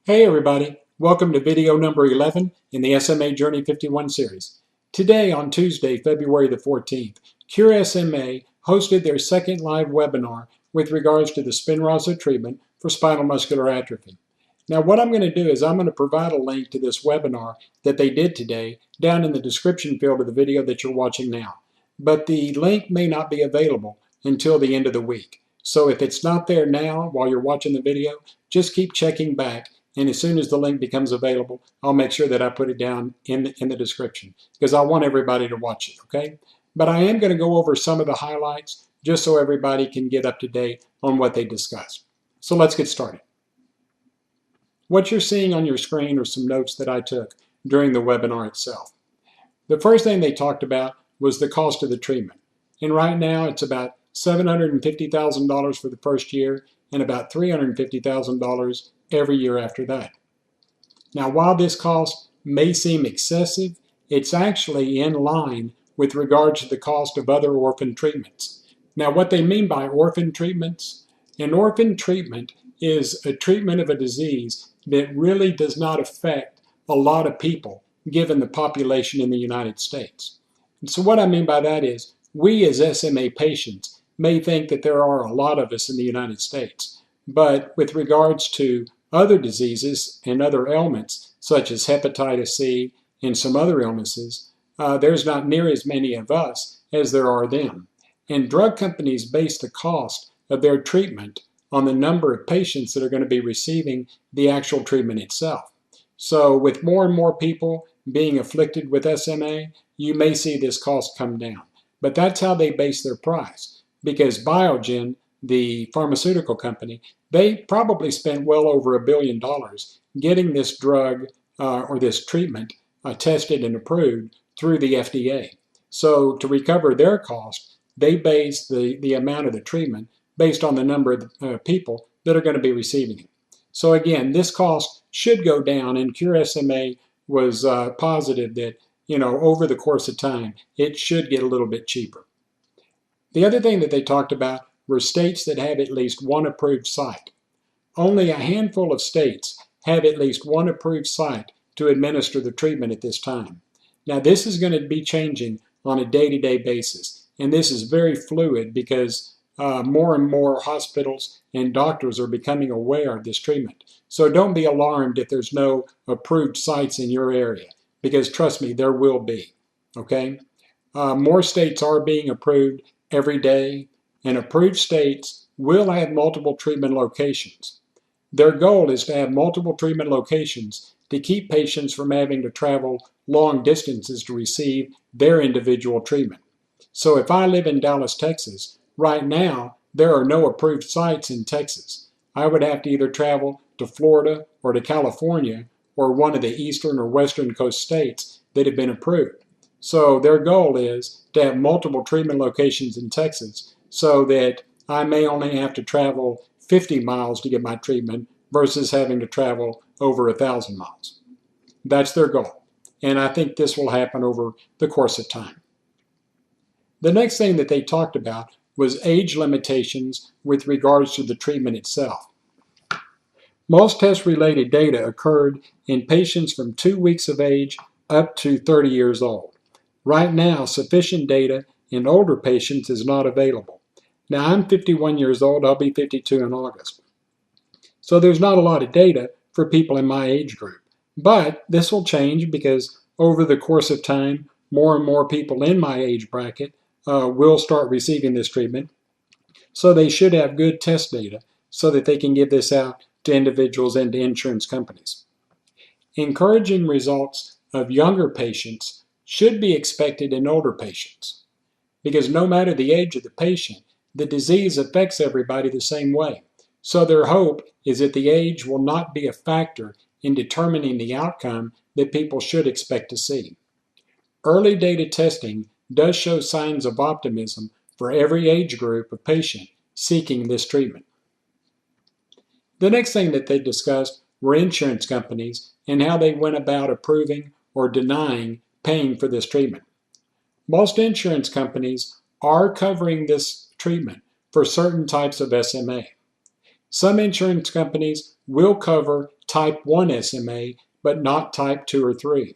Hey everybody, welcome to video number 11 in the SMA Journey 51 series. Today on Tuesday, February the 14th, Cure SMA hosted their second live webinar with regards to the Spinraza treatment for spinal muscular atrophy. Now what I'm going to do is I'm going to provide a link to this webinar that they did today down in the description field of the video that you're watching now. But the link may not be available until the end of the week. So if it's not there now while you're watching the video, just keep checking back. And as soon as the link becomes available, I'll make sure that I put it down in the description because I want everybody to watch it, okay? But I am going to go over some of the highlights just so everybody can get up to date on what they discussed. So let's get started. What you're seeing on your screen are some notes that I took during the webinar itself. The first thing they talked about was the cost of the treatment. And right now it's about $750,000 for the first year and about $350,000 every year after that. Now, while this cost may seem excessive, it's actually in line with regards to the cost of other orphan treatments. Now, what they mean by orphan treatments, an orphan treatment is a treatment of a disease that really does not affect a lot of people given the population in the United States. And so what I mean by that is we as SMA patients may think that there are a lot of us in the United States, but with regards to other diseases and other ailments, such as hepatitis C and some other illnesses, there's not near as many of us as there are them. And drug companies base the cost of their treatment on the number of patients that are going to be receiving the actual treatment itself. So with more and more people being afflicted with SMA, you may see this cost come down. But that's how they base their price, because Biogen, the pharmaceutical company, they probably spent well over $1 billion getting this drug or this treatment tested and approved through the FDA. So to recover their cost, they base the amount of the treatment based on the number of people that are going to be receiving it. So again, this cost should go down, and Cure SMA was positive that, over the course of time, it should get a little bit cheaper. The other thing that they talked about were states that have at least one approved site. Only a handful of states have at least one approved site to administer the treatment at this time. Now, this is going to be changing on a day-to-day basis, and this is very fluid because more and more hospitals and doctors are becoming aware of this treatment. So don't be alarmed if there's no approved sites in your area, because trust me, there will be, okay? More states are being approved every day, and approved states will have multiple treatment locations. Their goal is to have multiple treatment locations to keep patients from having to travel long distances to receive their individual treatment. So if I live in Dallas, Texas, right now there are no approved sites in Texas. I would have to either travel to Florida or to California or one of the eastern or western coast states that have been approved. So their goal is to have multiple treatment locations in Texas so that I may only have to travel 50 miles to get my treatment versus having to travel over 1,000 miles. That's their goal. And I think this will happen over the course of time. The next thing that they talked about was age limitations with regards to the treatment itself. Most test-related data occurred in patients from 2 weeks of age up to 30 years old. Right now, sufficient data in older patients is not available. Now, I'm 51 years old. I'll be 52 in August. So there's not a lot of data for people in my age group. But this will change because over the course of time, more and more people in my age bracket will start receiving this treatment. So they should have good test data so that they can give this out to individuals and to insurance companies. Encouraging results of younger patients should be expected in older patients, because no matter the age of the patient, the disease affects everybody the same way. So their hope is that the age will not be a factor in determining the outcome that people should expect to see. Early data testing does show signs of optimism for every age group of patient seeking this treatment. The next thing that they discussed were insurance companies and how they went about approving or denying paying for this treatment. Most insurance companies are covering this treatment for certain types of SMA. Some insurance companies will cover type 1 SMA, but not type 2 or 3.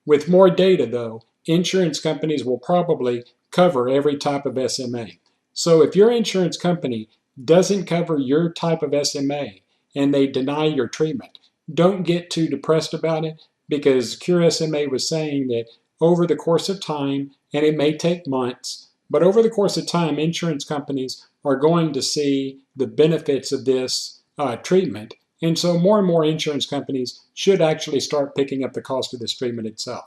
With more data, though, insurance companies will probably cover every type of SMA. So if your insurance company doesn't cover your type of SMA and they deny your treatment, don't get too depressed about it, because Cure SMA was saying that over the course of time, and it may take months, but over the course of time, insurance companies are going to see the benefits of this treatment. And so more and more insurance companies should actually start picking up the cost of this treatment itself.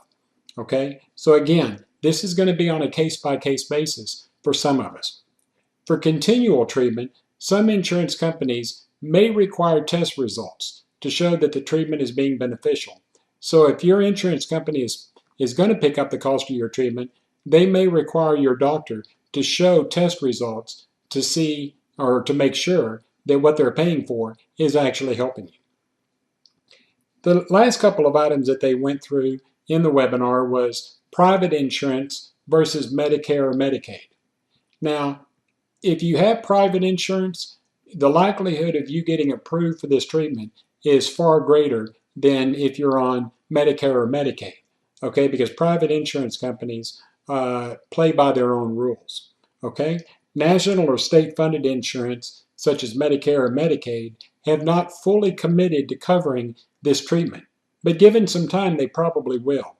Okay? So again, this is going to be on a case-by-case basis for some of us. For continual treatment, some insurance companies may require test results to show that the treatment is being beneficial. So if your insurance company is going to pick up the cost of your treatment, they may require your doctor to show test results to see or to make sure that what they're paying for is actually helping you. The last couple of items that they went through in the webinar was private insurance versus Medicare or Medicaid. Now, if you have private insurance, the likelihood of you getting approved for this treatment is far greater than if you're on Medicare or Medicaid, okay? Because private insurance companies play by their own rules, okay? National or state-funded insurance, such as Medicare or Medicaid, have not fully committed to covering this treatment. But given some time, they probably will,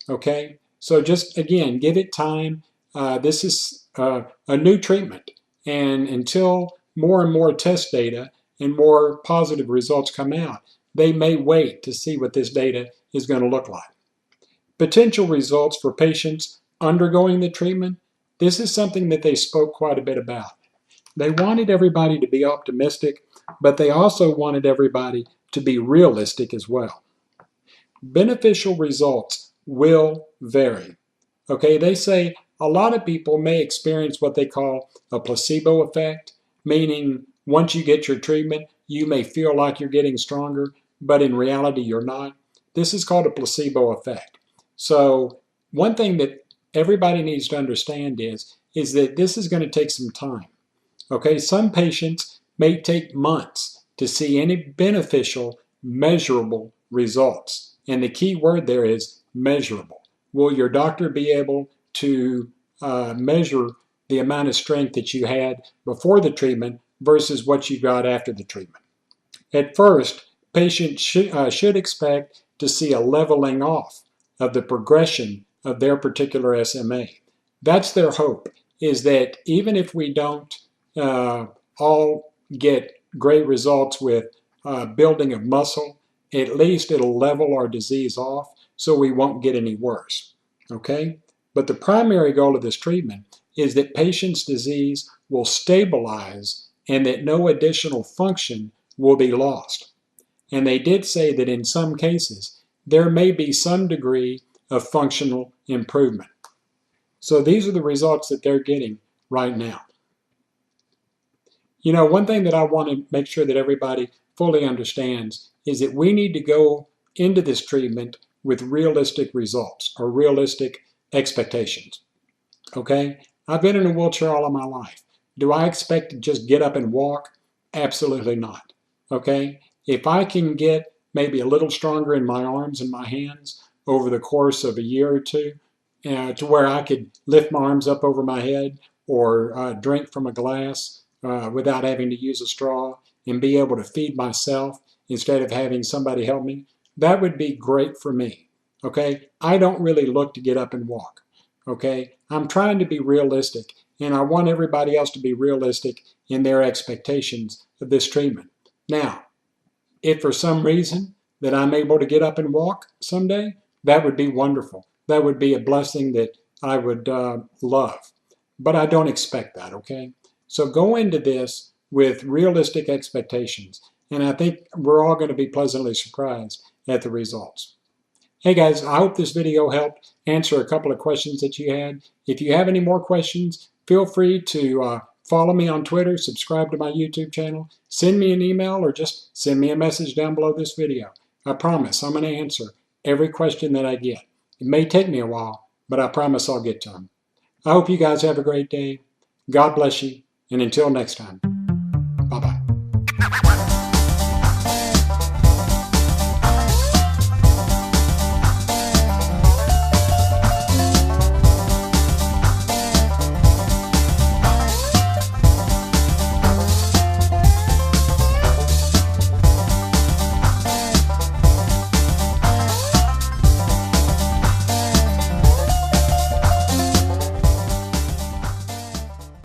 okay? So just, again, give it time. This is a new treatment. And until more and more test data and more positive results come out, they may wait to see what this data is going to look like. Potential results for patients undergoing the treatment, this is something that they spoke quite a bit about. They wanted everybody to be optimistic, but they also wanted everybody to be realistic as well. Beneficial results will vary. Okay, they say a lot of people may experience what they call a placebo effect, meaning once you get your treatment, you may feel like you're getting stronger, but in reality you're not. This is called a placebo effect. So one thing that everybody needs to understand is that this is going to take some time. Okay, some patients may take months to see any beneficial, measurable results. And the key word there is measurable. Will your doctor be able to measure the amount of strength that you had before the treatment versus what you got after the treatment? At first, patients should expect to see a leveling off of the progression of their particular SMA. That's their hope, is that even if we don't all get great results with building of muscle, at least it'll level our disease off so we won't get any worse, okay? But the primary goal of this treatment is that patients' disease will stabilize and that no additional function will be lost. And they did say that in some cases, there may be some degree of functional improvement. So these are the results that they're getting right now. You know, one thing that I want to make sure that everybody fully understands is that we need to go into this treatment with realistic results or realistic expectations, okay? I've been in a wheelchair all of my life. Do I expect to just get up and walk? Absolutely not, okay? If I can get maybe a little stronger in my arms and my hands over the course of a year or two, to where I could lift my arms up over my head or drink from a glass without having to use a straw and be able to feed myself instead of having somebody help me, that would be great for me, okay? I don't really look to get up and walk, okay? I'm trying to be realistic, and I want everybody else to be realistic in their expectations of this treatment. Now, if for some reason that I'm able to get up and walk someday, that would be wonderful. That would be a blessing that I would love. But I don't expect that, okay? So go into this with realistic expectations, and I think we're all going to be pleasantly surprised at the results. Hey guys, I hope this video helped answer a couple of questions that you had. If you have any more questions, feel free to follow me on Twitter, subscribe to my YouTube channel, send me an email, or just send me a message down below this video. I promise I'm going to answer every question that I get. It may take me a while, but I promise I'll get to them. I hope you guys have a great day. God bless you, and until next time.